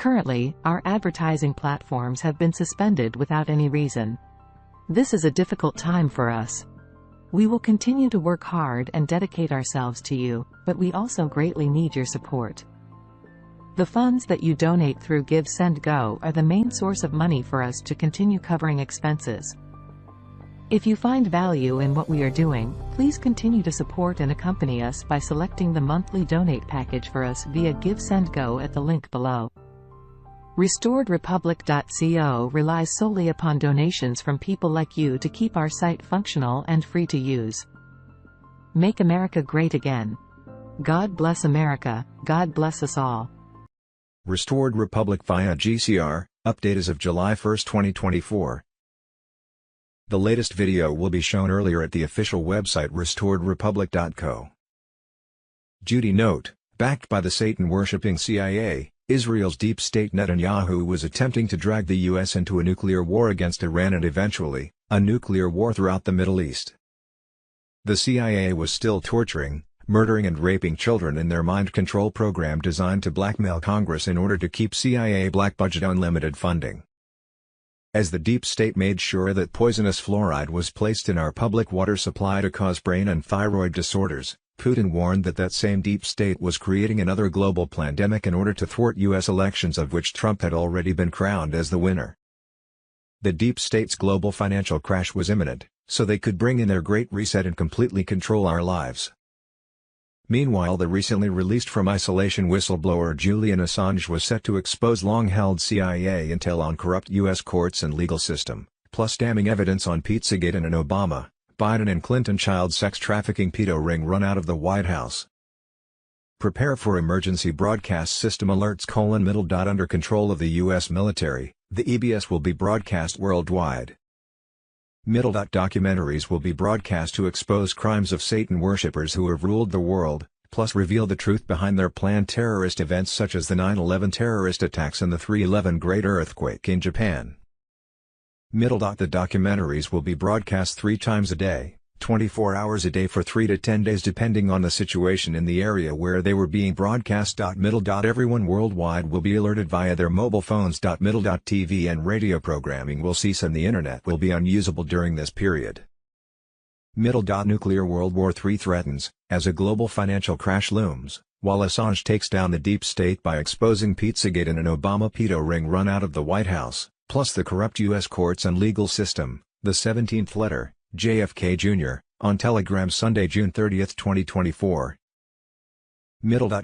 Currently, our advertising platforms have been suspended without any reason. This is a difficult time for us. We will continue to work hard and dedicate ourselves to you, but we also greatly need your support. The funds that you donate through Give Send Go are the main source of money for us to continue covering expenses. If you find value in what we are doing, please continue to support and accompany us by selecting the monthly donate package for us via Give Send Go at the link below. RestoredRepublic.co relies solely upon donations from people like you to keep our site functional and free to use. Make America great again. God bless America, God bless us all. Restored Republic via GCR, update as of July 1, 2024. The latest video will be shown earlier at the official website restoredrepublic.co. Judy note, backed by the Satan-worshipping CIA, Israel's deep state Netanyahu was attempting to drag the U.S. into a nuclear war against Iran and eventually, a nuclear war throughout the Middle East. The CIA was still torturing, murdering and raping children in their mind control program designed to blackmail Congress in order to keep CIA black budget unlimited funding. As the deep state made sure that poisonous fluoride was placed in our public water supply to cause brain and thyroid disorders, Putin warned that that same deep state was creating another global pandemic in order to thwart U.S. elections of which Trump had already been crowned as the winner. The deep state's global financial crash was imminent, so they could bring in their Great Reset and completely control our lives. Meanwhile, the recently released from isolation whistleblower Julian Assange was set to expose long-held CIA intel on corrupt U.S. courts and legal system, plus damning evidence on Pizzagate and an Obama, Biden and Clinton child sex trafficking pedo ring run out of the White House. Prepare for emergency broadcast system alerts: under control of the U.S. military, the EBS will be broadcast worldwide. Documentaries will be broadcast to expose crimes of Satan worshippers who have ruled the world, plus reveal the truth behind their planned terrorist events such as the 9/11 terrorist attacks and the 3/11 Great Earthquake in Japan. The documentaries will be broadcast 3 times a day, 24 hours a day for 3 to 10 days depending on the situation in the area where they were being broadcast. Everyone worldwide will be alerted via their mobile phones. TV and radio programming will cease and the internet will be unusable during this period. Nuclear World War III threatens, as a global financial crash looms, while Assange takes down the deep state by exposing Pizzagate and an Obama pedo ring run out of the White House, plus the corrupt U.S. courts and legal system. The 17th letter, JFK Jr., on Telegram Sunday, June 30, 2024.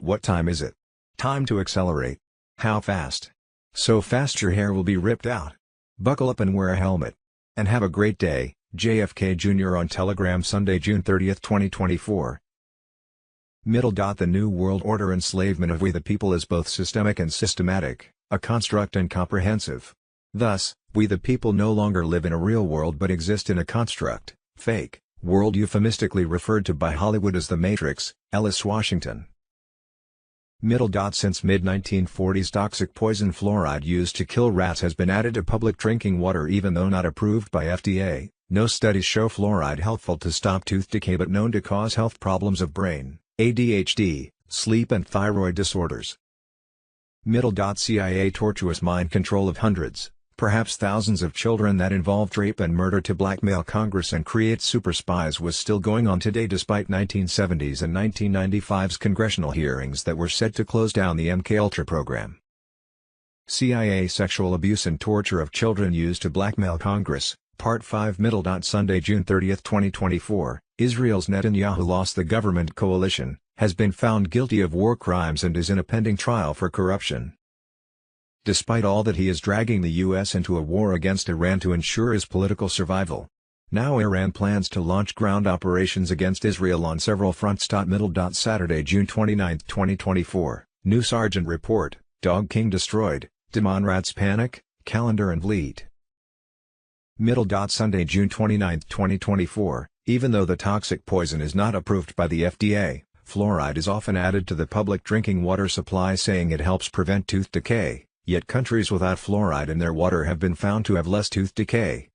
What time is it? Time to accelerate. How fast? So fast your hair will be ripped out. Buckle up and wear a helmet. And have a great day, JFK Jr. on Telegram Sunday, June 30, 2024. The New World Order enslavement of we the people is both systemic and systematic, a construct and comprehensive. Thus, we the people no longer live in a real world but exist in a construct, fake, world euphemistically referred to by Hollywood as the Matrix. Ellis Washington. Since mid-1940s toxic poison fluoride used to kill rats has been added to public drinking water even though not approved by FDA. No studies show fluoride helpful to stop tooth decay but known to cause health problems of brain, ADHD, sleep and thyroid disorders. CIA tortuous mind control of hundreds, perhaps thousands of children that involved rape and murder to blackmail Congress and create super spies was still going on today despite 1970s and 1995's congressional hearings that were set to close down the MKUltra program. CIA sexual abuse and torture of children used to blackmail Congress, Part 5. Sunday, June 30, 2024, Israel's Netanyahu lost the government coalition, has been found guilty of war crimes and is in a pending trial for corruption. Despite all that, he is dragging the U.S. into a war against Iran to ensure his political survival. Now Iran plans to launch ground operations against Israel on several fronts. Saturday, June 29, 2024, New Sergeant report, Dog King destroyed, Demon Rats panic, Calendar and Vliet. Sunday, June 29, 2024, even though the toxic poison is not approved by the FDA, fluoride is often added to the public drinking water supply saying it helps prevent tooth decay. Yet countries without fluoride in their water have been found to have less tooth decay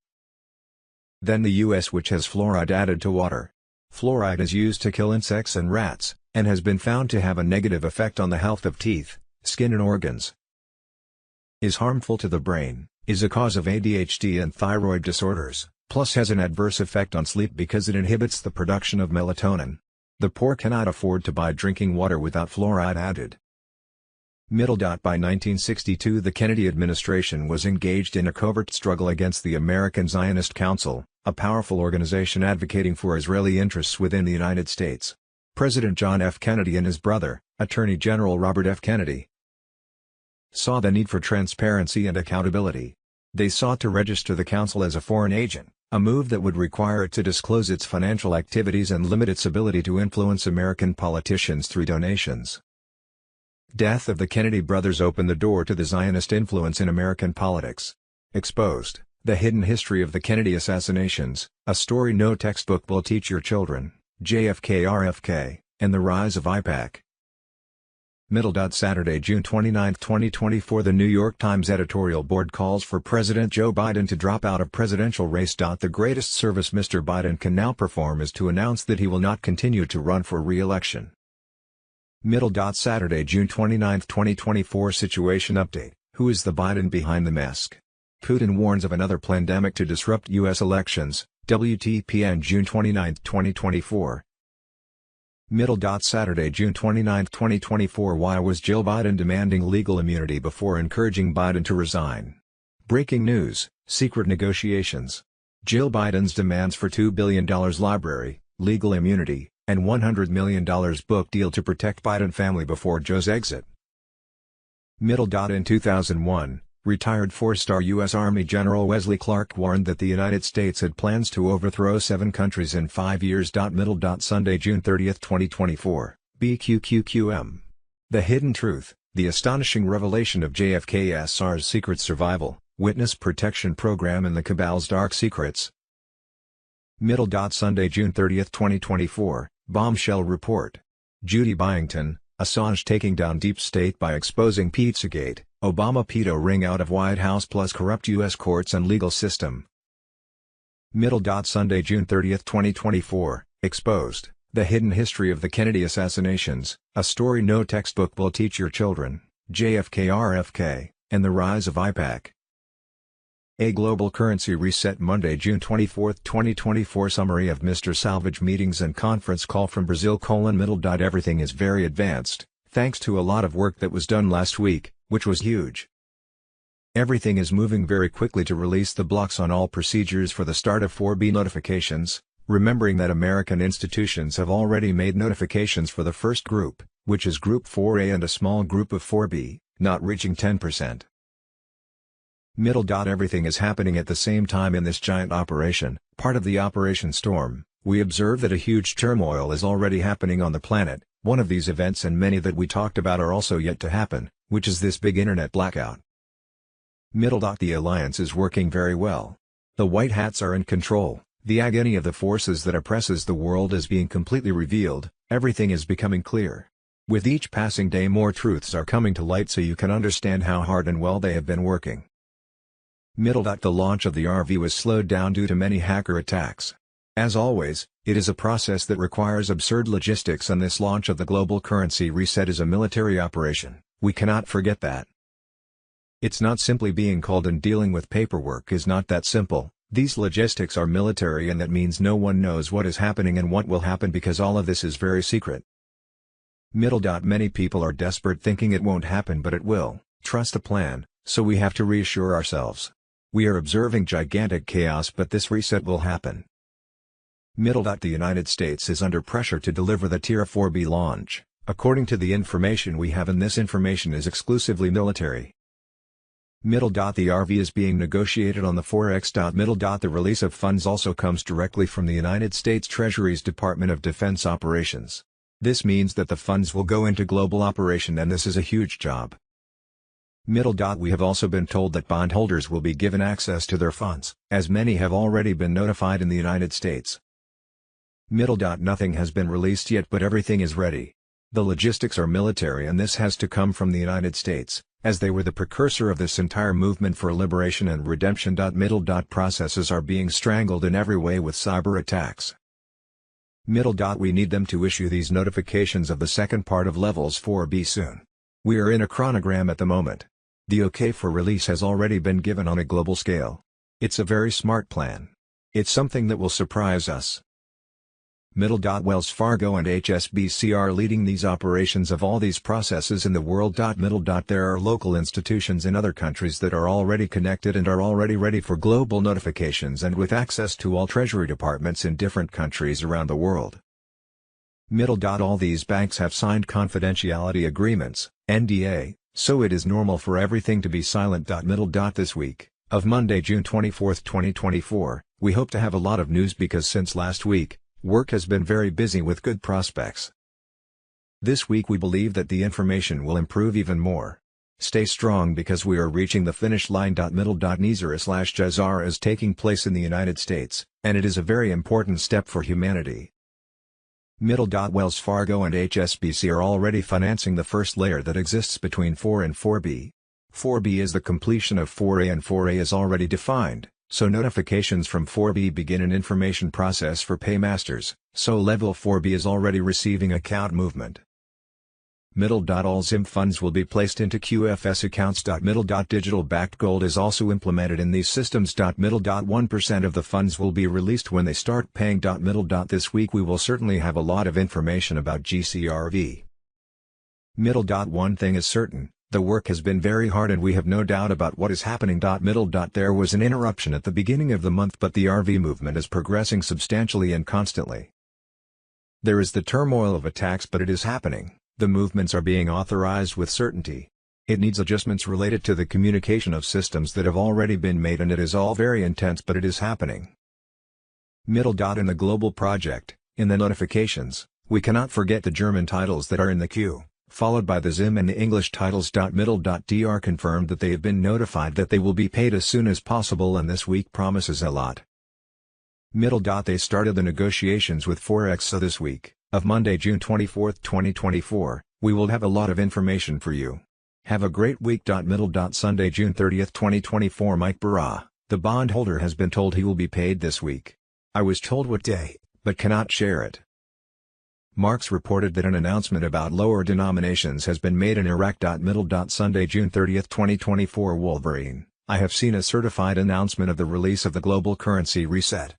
than the U.S., which has fluoride added to water. Fluoride is used to kill insects and rats, and has been found to have a negative effect on the health of teeth, skin and organs. is harmful to the brain, is a cause of ADHD and thyroid disorders, plus has an adverse effect on sleep because it inhibits the production of melatonin. The poor cannot afford to buy drinking water without fluoride added. By 1962 the Kennedy administration was engaged in a covert struggle against the American Zionist Council, a powerful organization advocating for Israeli interests within the United States. President John F. Kennedy and his brother, Attorney General Robert F. Kennedy, saw the need for transparency and accountability. They sought to register the council as a foreign agent, a move that would require it to disclose its financial activities and limit its ability to influence American politicians through donations. Death of the Kennedy brothers opened the door to the Zionist influence in American politics. Exposed, The Hidden History of the Kennedy Assassinations, a story no textbook will teach your children, JFK-RFK, and the Rise of AIPAC. Saturday, June 29, 2024 The New York Times editorial board calls for President Joe Biden to drop out of presidential race. The greatest service Mr. Biden can now perform is to announce that he will not continue to run for re-election. Saturday, June 29, 2024 Situation Update: Who is the Biden behind the mask? Putin warns of another pandemic to disrupt U.S. elections. WTPN June 29, 2024. Saturday, June 29, 2024 Why was Jill Biden demanding legal immunity before encouraging Biden to resign? Breaking news: secret negotiations. Jill Biden's demands for $2 billion library, legal immunity, and $100 million book deal to protect Biden family before Joe's exit. In 2001, retired four-star U.S. Army General Wesley Clark warned that the United States had plans to overthrow 7 countries in 5 years. Sunday, June 30, 2024, BQQQM. The Hidden Truth: The Astonishing Revelation of JFK-SR's Secret Survival, Witness Protection Program and the Cabal's Dark Secrets. Sunday, June 30, 2024, Bombshell Report. Judy Byington, Assange taking down Deep State by exposing Pizzagate, Obama pedo ring out of White House plus corrupt U.S. courts and legal system. Sunday, June 30, 2024, Exposed: The Hidden History of the Kennedy Assassinations, a story no textbook will teach your children, JFK-RFK, and the Rise of AIPAC. A Global Currency Reset Monday, June 24, 2024 Summary of Mr. Salvage meetings and conference call from Brazil: Everything is very advanced, thanks to a lot of work that was done last week, which was huge. Everything is moving very quickly to release the blocks on all procedures for the start of 4B notifications, remembering that American institutions have already made notifications for the first group, which is Group 4A, and a small group of 4B, not reaching 10%. Everything is happening at the same time in this giant operation, part of the Operation Storm. We observe that a huge turmoil is already happening on the planet. One of these events and many that we talked about are also yet to happen, which is this big internet blackout. The alliance is working very well. The white hats are in control, the agony of the forces that oppresses the world is being completely revealed, everything is becoming clear. With each passing day more truths are coming to light so you can understand how hard and well they have been working. The launch of the RV was slowed down due to many hacker attacks. As always, it is a process that requires absurd logistics, and this launch of the global currency reset is a military operation, we cannot forget that. It's not simply being called, and dealing with paperwork is not that simple. These logistics are military, and that means no one knows what is happening and what will happen because all of this is very secret. Many people are desperate thinking it won't happen, but it will. Trust the plan, so we have to reassure ourselves. We are observing gigantic chaos, but this reset will happen. The United States is under pressure to deliver the Tier 4B launch, according to the information we have, and this information is exclusively military. The RV is being negotiated on the Forex. The release of funds also comes directly from the United States Treasury's Department of Defense Operations. This means that the funds will go into global operation, and this is a huge job. We have also been told that bondholders will be given access to their funds, as many have already been notified in the United States. Nothing has been released yet, but everything is ready. The logistics are military, and this has to come from the United States, as they were the precursor of this entire movement for liberation and redemption. Processes are being strangled in every way with cyber attacks. We need them to issue these notifications of the second part of levels 4B soon. We are in a chronogram at the moment. The OK for release has already been given on a global scale. It's a very smart plan. It's something that will surprise us. Wells Fargo and HSBC are leading these operations of all these processes in the world. There are local institutions in other countries that are already connected and are already ready for global notifications and with access to all treasury departments in different countries around the world. All these banks have signed confidentiality agreements, NDA, so it is normal for everything to be silent. This week, of Monday, June 24, 2024, we hope to have a lot of news because since last week, work has been very busy with good prospects. This week we believe that the information will improve even more. Stay strong because we are reaching the finish line. NISR/GCR is taking place in the United States, and it is a very important step for humanity. Wells Fargo and HSBC are already financing the first layer that exists between 4 and 4B. 4B is the completion of 4A and 4A is already defined, so notifications from 4B begin an information process for paymasters, so level 4B is already receiving account movement. All ZIM funds will be placed into QFS accounts. Digital-backed gold is also implemented in these systems. 1% of the funds will be released when they start paying. This week we will certainly have a lot of information about GCRV. One thing is certain, the work has been very hard and we have no doubt about what is happening. There was an interruption at the beginning of the month but the RV movement is progressing substantially and constantly. There is the turmoil of attacks but it is happening. The movements are being authorized with certainty. It needs adjustments related to the communication of systems that have already been made and it is all very intense but it is happening. In the global project, in the notifications, we cannot forget the German titles that are in the queue, followed by the ZIM and the English titles. DR confirmed that they have been notified that they will be paid as soon as possible and this week promises a lot. They started the negotiations with Forex so this week, of Monday, June 24, 2024, we will have a lot of information for you. Have a great week. Sunday, June 30, 2024 Mike Barra, the bondholder has been told he will be paid this week. I was told what day, but cannot share it. Marks reported that an announcement about lower denominations has been made in Iraq. Sunday, June 30, 2024 Wolverine, I have seen a certified announcement of the release of the global currency reset.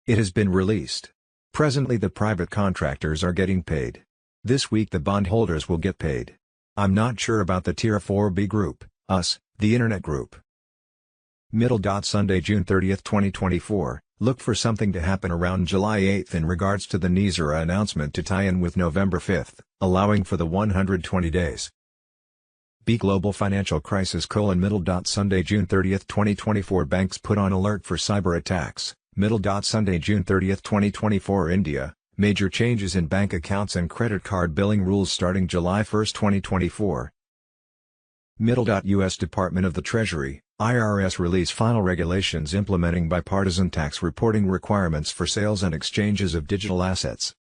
It has been released. Presently the private contractors are getting paid. This week the bondholders will get paid. I'm not sure about the Tier 4B group, us, the Internet group. Sunday, June 30, 2024, look for something to happen around July 8 in regards to the NISR announcement to tie in with November 5, allowing for the 120 days. Global financial crisis: Sunday, June 30, 2024 banks put on alert for cyber attacks. Sunday, June 30, 2024 India, major changes in bank accounts and credit card billing rules starting July 1, 2024. US Department of the Treasury, IRS release final regulations implementing bipartisan tax reporting requirements for sales and exchanges of digital assets.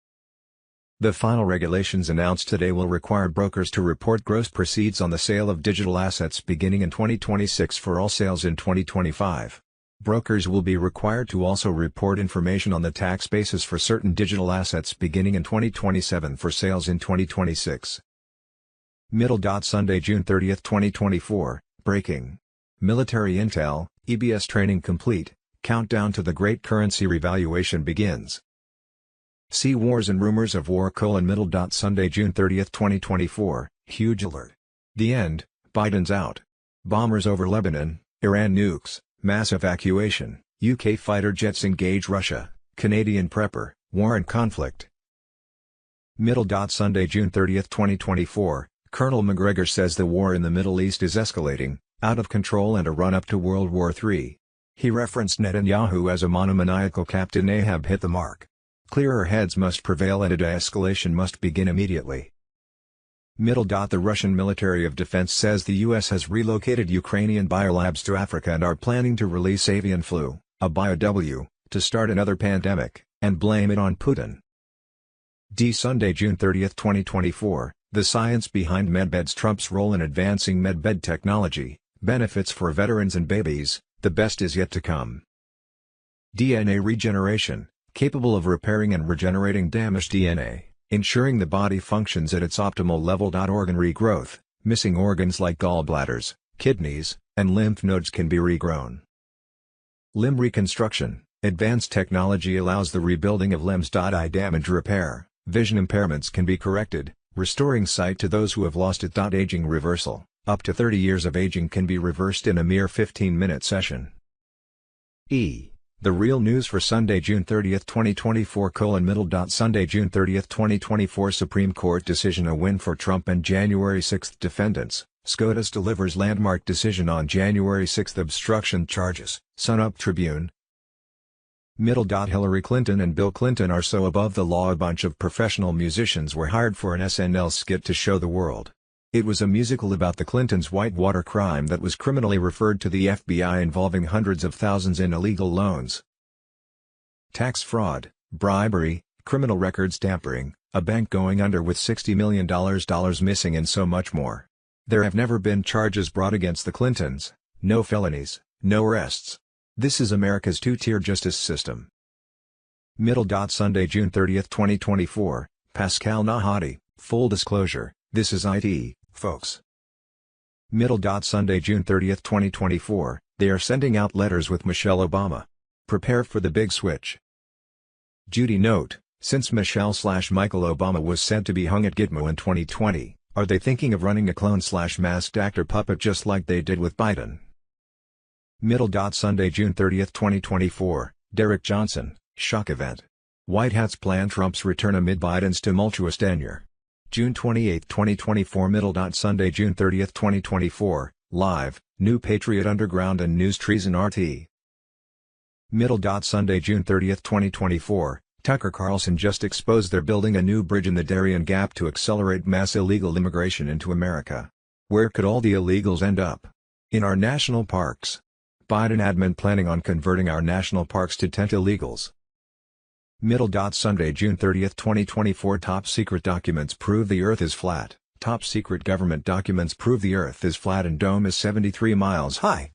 The final regulations announced today will require brokers to report gross proceeds on the sale of digital assets beginning in 2026 for all sales in 2025. Brokers will be required to also report information on the tax basis for certain digital assets beginning in 2027 for sales in 2026. Sunday, June 30, 2024, breaking. Military intel, EBS training complete, countdown to the great currency revaluation begins. See wars and rumors of war: Sunday, June 30, 2024, huge alert. The end, Biden's out. Bombers over Lebanon, Iran nukes. Mass evacuation, UK fighter jets engage Russia, Canadian prepper, war and conflict. Sunday, June 30, 2024, Colonel McGregor says the war in the Middle East is escalating, out of control and a run-up to World War III. He referenced Netanyahu as a monomaniacal Captain Ahab hit the mark. Clearer heads must prevail and a de-escalation must begin immediately. The Russian Military of Defense says the U.S. has relocated Ukrainian biolabs to Africa and are planning to release avian flu, a bio-W, to start another pandemic, and blame it on Putin. Sunday, June 30, 2024, the science behind medbeds: Trump's role in advancing medbed technology, benefits for veterans and babies, the best is yet to come. DNA regeneration, capable of repairing and regenerating damaged DNA. Ensuring the body functions at its optimal level. Organ regrowth, Missing organs like gallbladders, kidneys, and lymph nodes can be regrown. Limb reconstruction. Advanced technology allows the rebuilding of limbs. Eye damage repair. Vision impairments can be corrected, restoring sight to those who have lost it. Aging reversal. Up to 30 years of aging can be reversed in a mere 15-minute session. The real news for Sunday, June 30, 2024: Sunday, June 30, 2024 Supreme Court decision, a win for Trump and January 6 defendants. SCOTUS delivers landmark decision on January 6 obstruction charges. Sun-Up Tribune. Hillary Clinton and Bill Clinton are so above the law. A bunch of professional musicians were hired for an SNL skit to show the world. It was a musical about the Clintons' whitewater crime that was criminally referred to the FBI, involving hundreds of thousands in illegal loans. Tax fraud, bribery, criminal records tampering, a bank going under with $60 million missing, and so much more. There have never been charges brought against the Clintons, no felonies, no arrests. This is America's two-tier justice system. Sunday, June 30, 2024, Pascal Nahati. Full disclosure, this is IT, folks. Sunday, June 30, 2024, they are sending out letters with Michelle Obama. Prepare for the big switch. Judy note, since Michelle/Michael Obama was said to be hung at Gitmo in 2020, are they thinking of running a clone/masked actor puppet just like they did with Biden? Sunday, June 30, 2024, Derek Johnson, shock event. White Hats plan Trump's return amid Biden's tumultuous tenure. June 28, 2024. Sunday, June 30, 2024, live, New Patriot Underground and News Treason RT. Sunday, June 30, 2024, Tucker Carlson just exposed they're building a new bridge in the Darien Gap to accelerate mass illegal immigration into America. Where could all the illegals end up? In our national parks. Biden admin planning on converting our national parks to tent illegals. Sunday, June 30, 2024, top secret documents prove the Earth is flat. Top secret government documents prove the Earth is flat and dome is 73 miles high.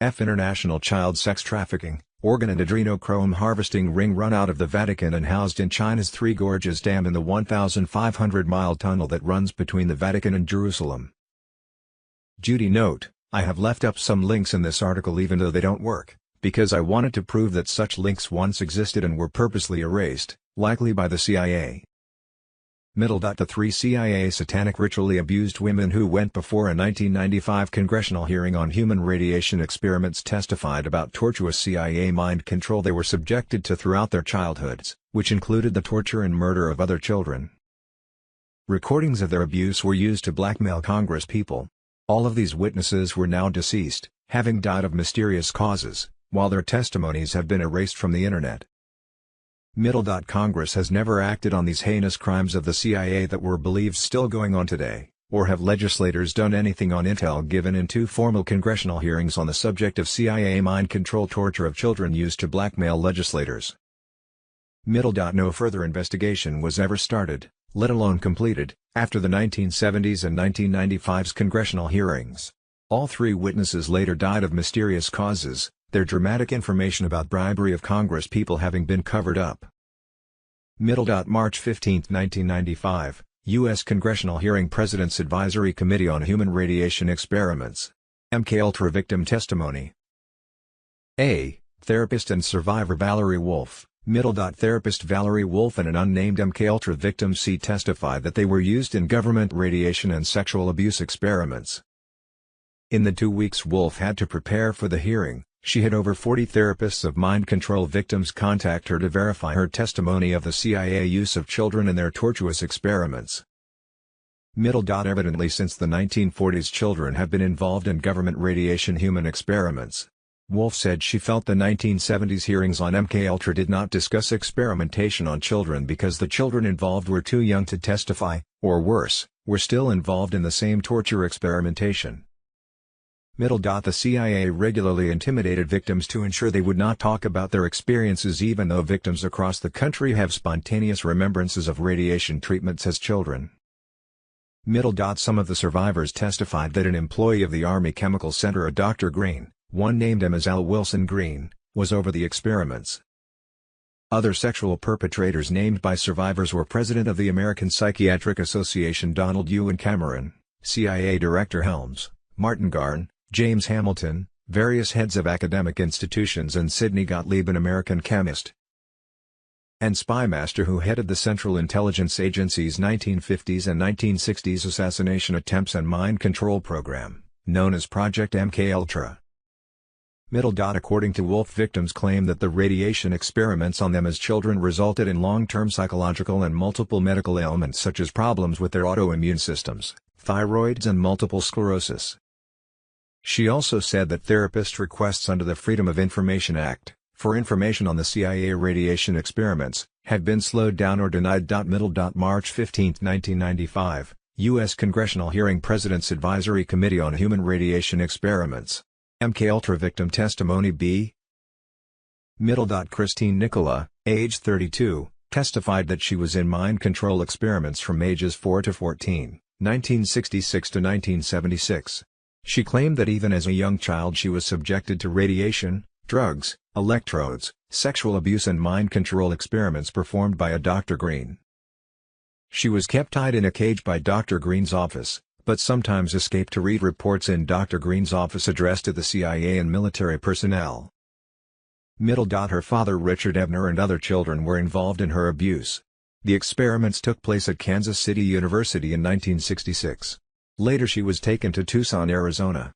International child sex trafficking, organ and adrenochrome harvesting ring run out of the Vatican and housed in China's Three Gorges Dam in the 1,500-mile tunnel that runs between the Vatican and Jerusalem. Judy note, I have left up some links in this article even though they don't work, because I wanted to prove that such links once existed and were purposely erased, likely by the CIA. The 3 CIA satanic ritually abused women who went before a 1995 congressional hearing on human radiation experiments testified about tortuous CIA mind control they were subjected to throughout their childhoods, which included the torture and murder of other children. Recordings of their abuse were used to blackmail Congresspeople. All of these witnesses were now deceased, having died of mysterious causes, while their testimonies have been erased from the internet. Congress has never acted on these heinous crimes of the CIA that were believed still going on today, or have legislators done anything on intel given in 2 formal congressional hearings on the subject of CIA mind control torture of children used to blackmail legislators. No further investigation was ever started, let alone completed, after the 1970s and 1995's congressional hearings. All 3 witnesses later died of mysterious causes, their dramatic information about bribery of Congresspeople having been covered up. March 15, 1995, U.S. Congressional Hearing President's Advisory Committee on Human Radiation Experiments. MKUltra victim testimony. A. Therapist and survivor Valerie Wolf. Therapist Valerie Wolf and an unnamed MKUltra victim C testified that they were used in government radiation and sexual abuse experiments. In the 2 weeks Wolf had to prepare for the hearing, she had over 40 therapists of mind control victims contact her to verify her testimony of the CIA use of children in their tortuous experiments. Evidently since the 1940s children have been involved in government radiation human experiments. Wolf said she felt the 1970s hearings on MKUltra did not discuss experimentation on children because the children involved were too young to testify, or worse, were still involved in the same torture experimentation. The CIA regularly intimidated victims to ensure they would not talk about their experiences even though victims across the country have spontaneous remembrances of radiation treatments as children. Some of the survivors testified that an employee of the Army Chemical Center, a Dr. Green, one named Emazal Wilson Green, was over the experiments. Other sexual perpetrators named by survivors were President of the American Psychiatric Association Donald Ewan Cameron, CIA Director Helms, Martin Garn, James Hamilton, various heads of academic institutions and Sidney Gottlieb, an American chemist and spymaster who headed the Central Intelligence Agency's 1950s and 1960s assassination attempts and mind control program, known as Project MKUltra. According to Wolf, victims claim that the radiation experiments on them as children resulted in long-term psychological and multiple medical ailments such as problems with their autoimmune systems, thyroids and multiple sclerosis. She also said that therapist requests under the Freedom of Information Act, for information on the CIA radiation experiments, had been slowed down or denied. March 15, 1995, U.S. Congressional Hearing President's Advisory Committee on Human Radiation Experiments. MKUltra victim testimony B. Christine Nicola, age 32, testified that she was in mind control experiments from ages 4 to 14, 1966 to 1976. She claimed that even as a young child she was subjected to radiation, drugs, electrodes, sexual abuse and mind control experiments performed by a Dr. Green. She was kept tied in a cage by Dr. Green's office, but sometimes escaped to read reports in Dr. Green's office addressed to the CIA and military personnel. Her father Richard Ebner and other children were involved in her abuse. The experiments took place at Kansas City University in 1966. Later she was taken to Tucson, Arizona.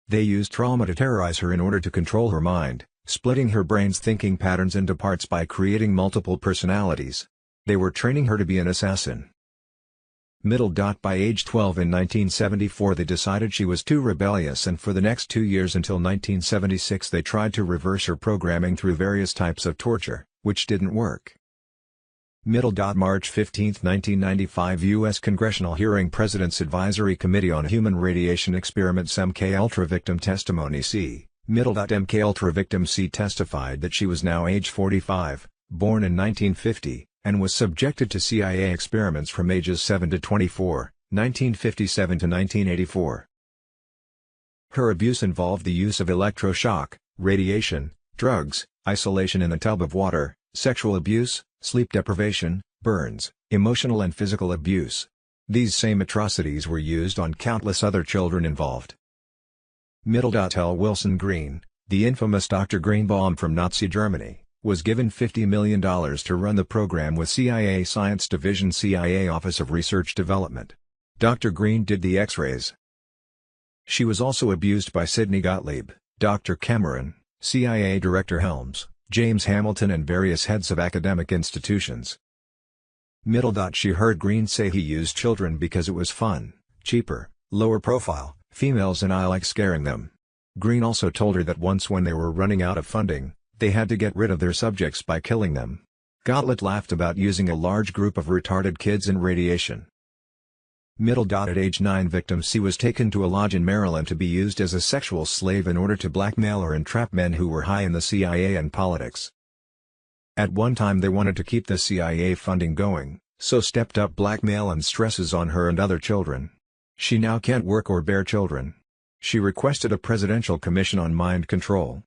They used trauma to terrorize her in order to control her mind, splitting her brain's thinking patterns into parts by creating multiple personalities. They were training her to be an assassin. By age 12 in 1974 they decided she was too rebellious, and for the next 2 years until 1976 they tried to reverse her programming through various types of torture, which didn't work. March 15, 1995 U.S. Congressional Hearing President's Advisory Committee on Human Radiation Experiments MKUltra victim testimony C. MKUltra victim C testified that she was now age 45, born in 1950, and was subjected to CIA experiments from ages 7 to 24, 1957 to 1984. Her abuse involved the use of electroshock, radiation, drugs, isolation in a tub of water, sexual abuse, sleep deprivation, burns, emotional and physical abuse. These same atrocities were used on countless other children involved. L. Wilson Green, the infamous Dr. Greenbaum from Nazi Germany, was given $50 million to run the program with CIA Science Division CIA Office of Research Development. Dr. Green did the X-rays. She was also abused by Sidney Gottlieb, Dr. Cameron, CIA Director Helms, James Hamilton and various heads of academic institutions. She heard Green say he used children because it was fun, cheaper, lower profile, females and I like scaring them. Green also told her that once when they were running out of funding, they had to get rid of their subjects by killing them. Gottlieb laughed about using a large group of retarded kids in radiation. At age 9 victim C was taken to a lodge in Maryland to be used as a sexual slave in order to blackmail or entrap men who were high in the CIA and politics. At one time they wanted to keep the CIA funding going, so stepped up blackmail and stresses on her and other children. She now can't work or bear children. She requested a presidential commission on mind control.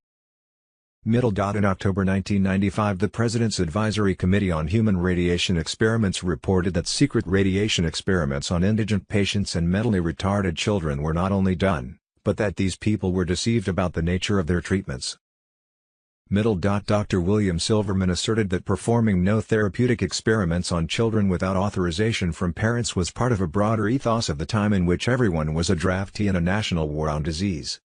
In October 1995 the President's Advisory Committee on Human Radiation Experiments reported that secret radiation experiments on indigent patients and mentally retarded children were not only done, but that these people were deceived about the nature of their treatments. Dr. William Silverman asserted that performing no therapeutic experiments on children without authorization from parents was part of a broader ethos of the time in which everyone was a draftee in a national war on disease.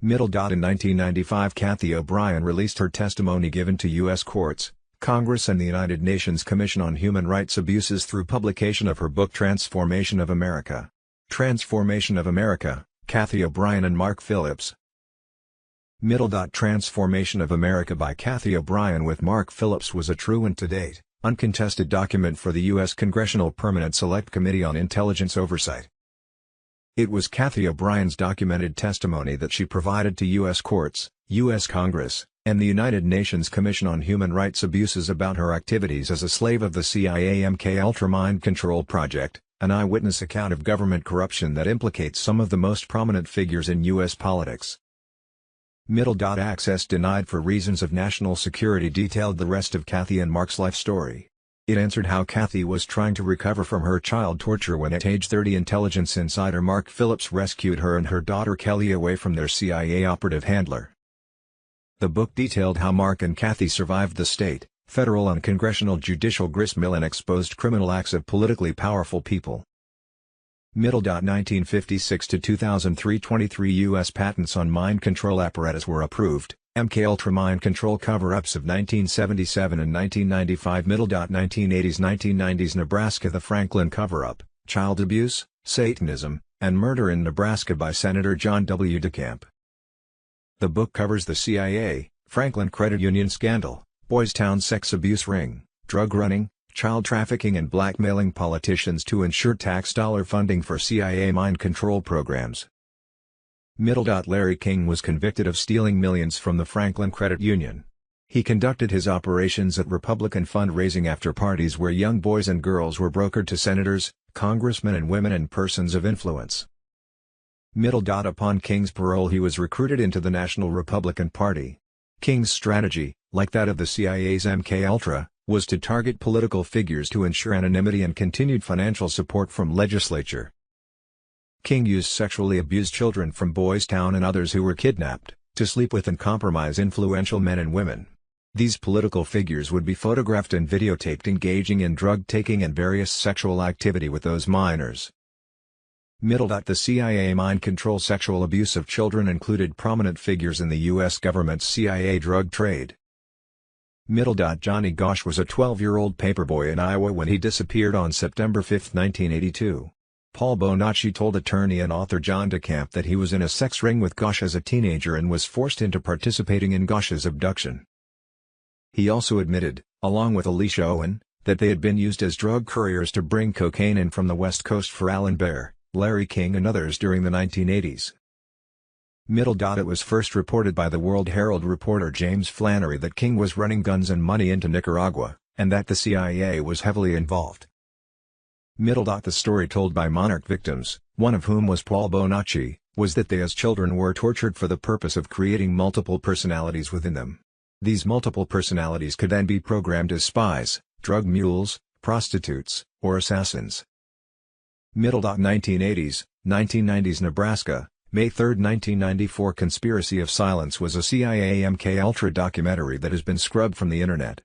In 1995 Kathy O'Brien released her testimony given to U.S. courts, Congress and the United Nations Commission on Human Rights Abuses through publication of her book Transformation of America. Transformation of America, Kathy O'Brien and Mark Phillips. Transformation of America by Kathy O'Brien with Mark Phillips was a true and to-date, uncontested document for the U.S. Congressional Permanent Select Committee on Intelligence Oversight. It was Kathy O'Brien's documented testimony that she provided to U.S. courts, U.S. Congress, and the United Nations Commission on Human Rights Abuses about her activities as a slave of the CIA MKUltra Mind Control Project, an eyewitness account of government corruption that implicates some of the most prominent figures in U.S. politics. Access denied for reasons of national security detailed the rest of Kathy and Mark's life story. It answered how Kathy was trying to recover from her child torture when at age 30 intelligence insider Mark Phillips rescued her and her daughter Kelly away from their CIA operative handler. The book detailed how Mark and Kathy survived the state, federal and congressional judicial gristmill and exposed criminal acts of politically powerful people. 1956 to 2003 23 U.S. patents on mind control apparatus were approved. MKUltra mind control cover-ups of 1977 and 1995 1980s 1990s Nebraska The Franklin cover-up, child abuse, Satanism, and murder in Nebraska by Senator John W. DeCamp. The book covers the CIA, Franklin Credit Union scandal, Boys Town sex abuse ring, drug running, child trafficking and blackmailing politicians to ensure tax dollar funding for CIA mind control programs. Larry King was convicted of stealing millions from the Franklin Credit Union. He conducted his operations at Republican fundraising after parties where young boys and girls were brokered to senators, congressmen and women and persons of influence. Upon King's parole he was recruited into the National Republican Party. King's strategy, like that of the CIA's MKUltra, was to target political figures to ensure anonymity and continued financial support from legislature. King used sexually abused children from Boys Town and others who were kidnapped, to sleep with and compromise influential men and women. These political figures would be photographed and videotaped engaging in drug-taking and various sexual activity with those minors. The CIA mind control sexual abuse of children included prominent figures in the U.S. government's CIA drug trade. Johnny Gosch was a 12-year-old paperboy in Iowa when he disappeared on September 5, 1982. Paul Bonacci told attorney and author John DeCamp that he was in a sex ring with Gosch as a teenager and was forced into participating in Gosch's abduction. He also admitted, along with Alicia Owen, that they had been used as drug couriers to bring cocaine in from the West Coast for Alan Baer, Larry King and others during the 1980s. It was first reported by the World Herald reporter James Flannery that King was running guns and money into Nicaragua, and that the CIA was heavily involved. The story told by Monarch victims, one of whom was Paul Bonacci, was that they as children were tortured for the purpose of creating multiple personalities within them. These multiple personalities could then be programmed as spies, drug mules, prostitutes, or assassins. 1980s, 1990s Nebraska, May 3, 1994 Conspiracy of Silence was a CIA MKUltra documentary that has been scrubbed from the internet.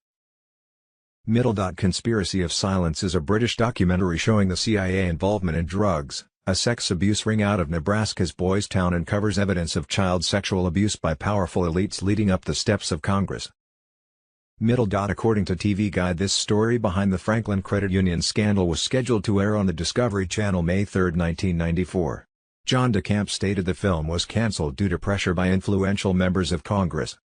Conspiracy of Silence is a British documentary showing the CIA involvement in drugs, a sex abuse ring out of Nebraska's Boys Town and covers evidence of child sexual abuse by powerful elites leading up the steps of Congress. According to TV Guide, this story behind the Franklin Credit Union scandal was scheduled to air on the Discovery Channel May 3, 1994. John DeCamp stated the film was cancelled due to pressure by influential members of Congress.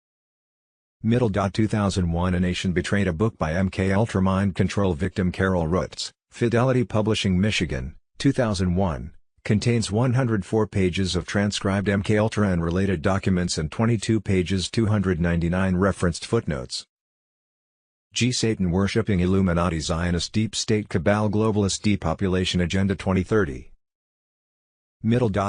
2001 A Nation Betrayed, a book by MKUltra mind control victim Carol Rutz, Fidelity Publishing Michigan, 2001, contains 104 pages of transcribed MKUltra and related documents and 22 pages 299 referenced footnotes. Satan Worshipping Illuminati Zionist Deep State Cabal Globalist Depopulation Agenda 2030.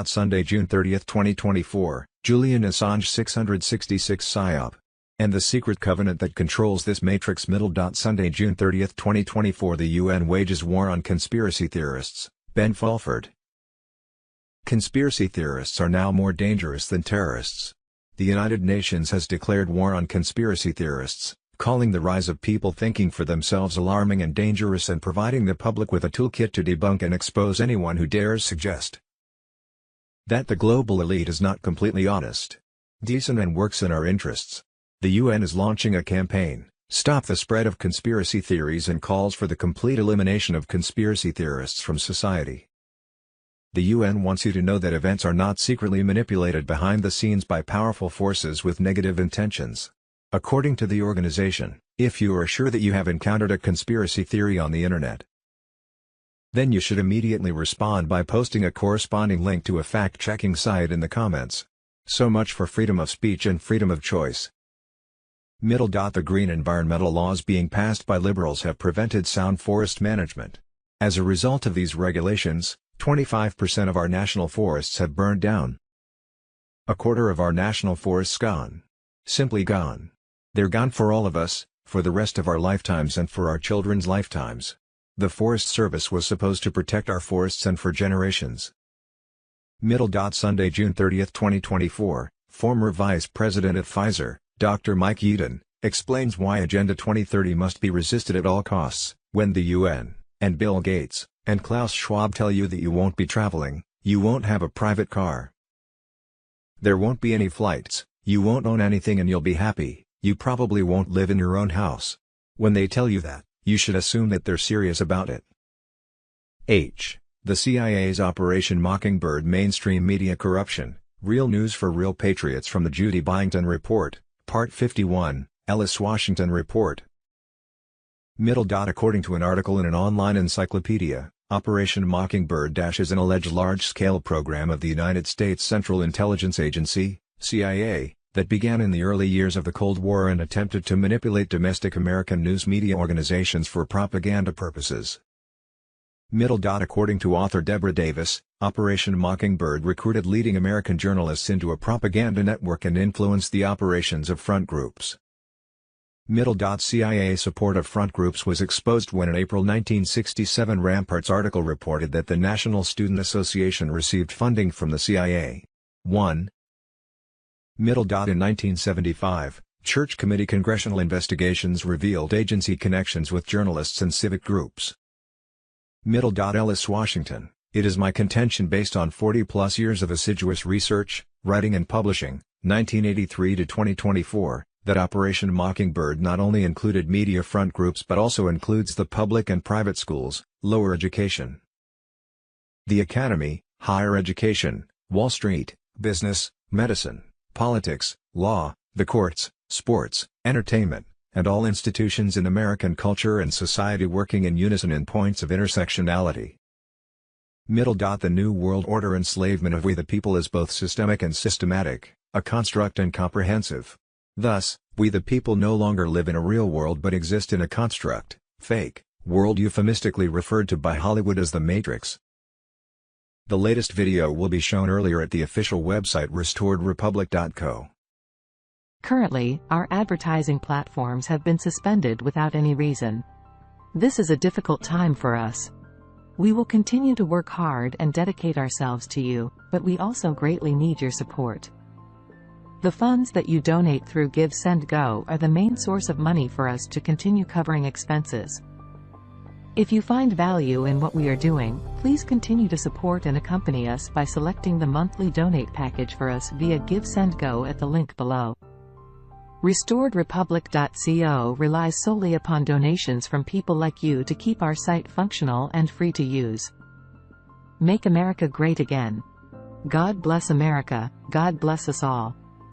Sunday, June 30, 2024, Julian Assange 666 PSYOP. And the secret covenant that controls this matrix. Sunday, June 30, 2024 The UN wages war on conspiracy theorists, Ben Fulford. Conspiracy theorists are now more dangerous than terrorists. The United Nations has declared war on conspiracy theorists, calling the rise of people thinking for themselves alarming and dangerous and providing the public with a toolkit to debunk and expose anyone who dares suggest that the global elite is not completely honest, decent and works in our interests. The UN is launching a campaign, Stop the Spread of Conspiracy Theories, and calls for the complete elimination of conspiracy theorists from society. The UN wants you to know that events are not secretly manipulated behind the scenes by powerful forces with negative intentions. According to the organization, if you are sure that you have encountered a conspiracy theory on the internet, then you should immediately respond by posting a corresponding link to a fact-checking site in the comments. So much for freedom of speech and freedom of choice. The green environmental laws being passed by liberals have prevented sound forest management. As a result of these regulations, 25% of our national forests have burned down. A quarter of our national forests gone. Simply gone. They're gone for all of us, for the rest of our lifetimes and for our children's lifetimes. The Forest Service was supposed to protect our forests and for generations. Sunday, June 30, 2024, former Vice President at Pfizer, Dr. Mike Yeadon, explains why Agenda 2030 must be resisted at all costs, when the UN, and Bill Gates, and Klaus Schwab tell you that you won't be traveling, you won't have a private car. There won't be any flights, you won't own anything and you'll be happy, you probably won't live in your own house. When they tell you that, you should assume that they're serious about it. The CIA's Operation Mockingbird mainstream media corruption, real news for real patriots from the Judy Byington Report, Part 51, Ellis Washington Report. According to an article in an online encyclopedia, Operation Mockingbird is an alleged large-scale program of the United States Central Intelligence Agency, CIA, that began in the early years of the Cold War and attempted to manipulate domestic American news media organizations for propaganda purposes. According to author Deborah Davis, Operation Mockingbird recruited leading American journalists into a propaganda network and influenced the operations of front groups. CIA support of front groups was exposed when an April 1967 Ramparts article reported that the National Student Association received funding from the CIA. In 1975, Church Committee congressional investigations revealed agency connections with journalists and civic groups. Ellis Washington, it is my contention based on 40-plus years of assiduous research, writing and publishing, 1983 to 2024, that Operation Mockingbird not only included media front groups but also includes the public and private schools, lower education, the academy, higher education, Wall Street, business, medicine, politics, law, the courts, sports, entertainment, and all institutions in American culture and society working in unison in points of intersectionality. The New World Order enslavement of we the people is both systemic and systematic, a construct and comprehensive. Thus, we the people no longer live in a real world but exist in a construct, fake, world euphemistically referred to by Hollywood as the Matrix. The latest video will be shown earlier at the official website restoredrepublic.co. Currently, our advertising platforms have been suspended without any reason. This is a difficult time for us. We will continue to work hard and dedicate ourselves to you, but we also greatly need your support. The funds that you donate through Give Send Go are the main source of money for us to continue covering expenses. If you find value in what we are doing, please continue to support and accompany us by selecting the monthly donate package for us via Give Send Go at the link below. RestoredRepublic.co relies solely upon donations from people like you to keep our site functional and free to use. Make America great again. God bless America, God bless us all.